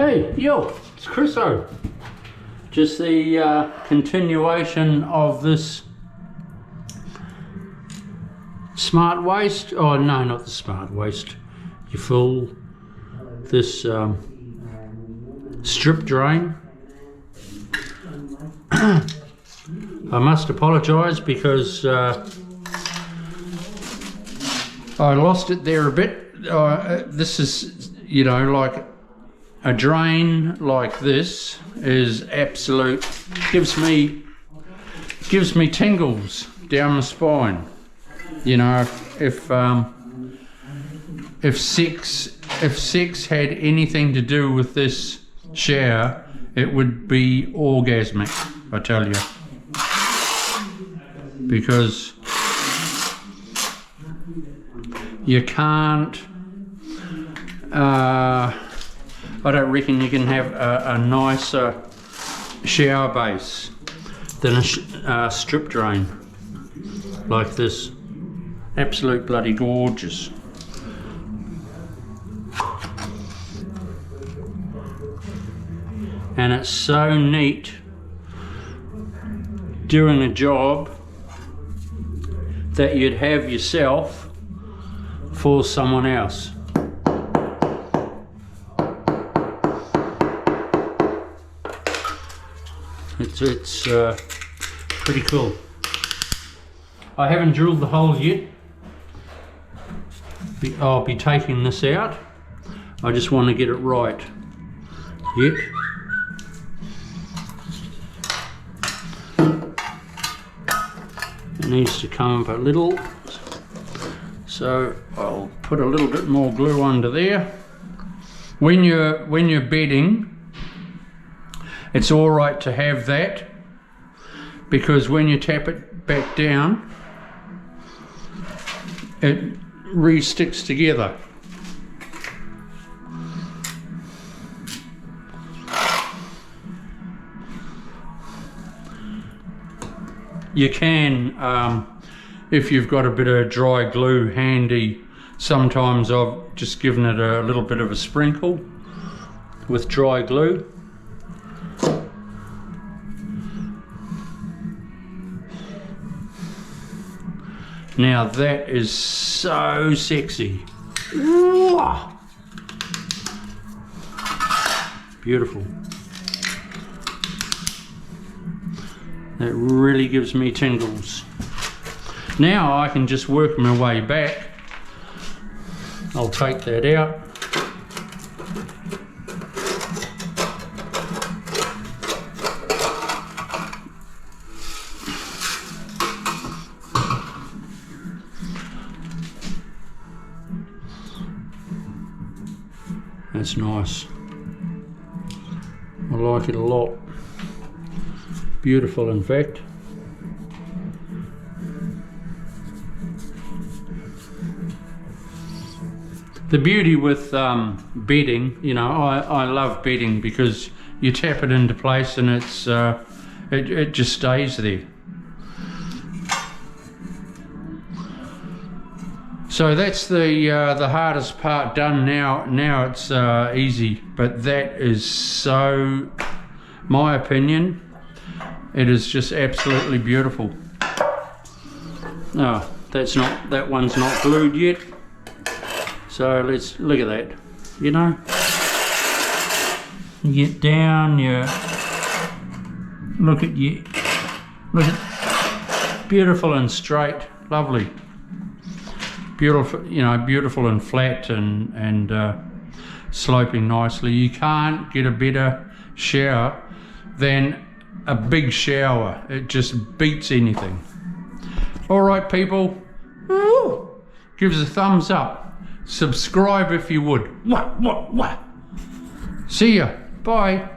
Hey, yo, it's Chriso. Just the continuation of this smart waste. Oh no, not the smart waste. You fill this strip drain. I must apologise because I lost it there a bit. This is, you know, like a drain like this is absolute, gives me tingles down the spine. You know, if sex had anything to do with this shower, it would be orgasmic, I tell you. Because you can't, I don't reckon you can have a nicer shower base than a strip drain like this. Absolute bloody gorgeous. And it's so neat doing a job that you'd have yourself for someone else. It's pretty cool. I haven't drilled the hole yet. I'll be taking this out. I just want to get it right yet. It needs to come up a little, so I'll put a little bit more glue under there. When you're bedding, it's all right to have that, because when you tap it back down, it re-sticks together. You can, if you've got a bit of dry glue handy, sometimes I've just given it a little bit of a sprinkle with dry glue. Now that is so sexy. Beautiful. That really gives me tingles. Now I can just work my way back. I'll take that out. That's nice. I like it a lot. Beautiful, in fact. The beauty with bedding, you know, I love bedding because you tap it into place and it's it just stays there. So that's the hardest part done now. Now it's easy, but that is so, my opinion, it is just absolutely beautiful. Oh, that one's not glued yet. So let's look at that. You know, you get down, you look at beautiful and straight, lovely. Beautiful, you know, beautiful and flat and sloping nicely. You can't get a better shower than a big shower. It just beats anything. All right, people, give us a thumbs up. Subscribe if you would. See ya. Bye.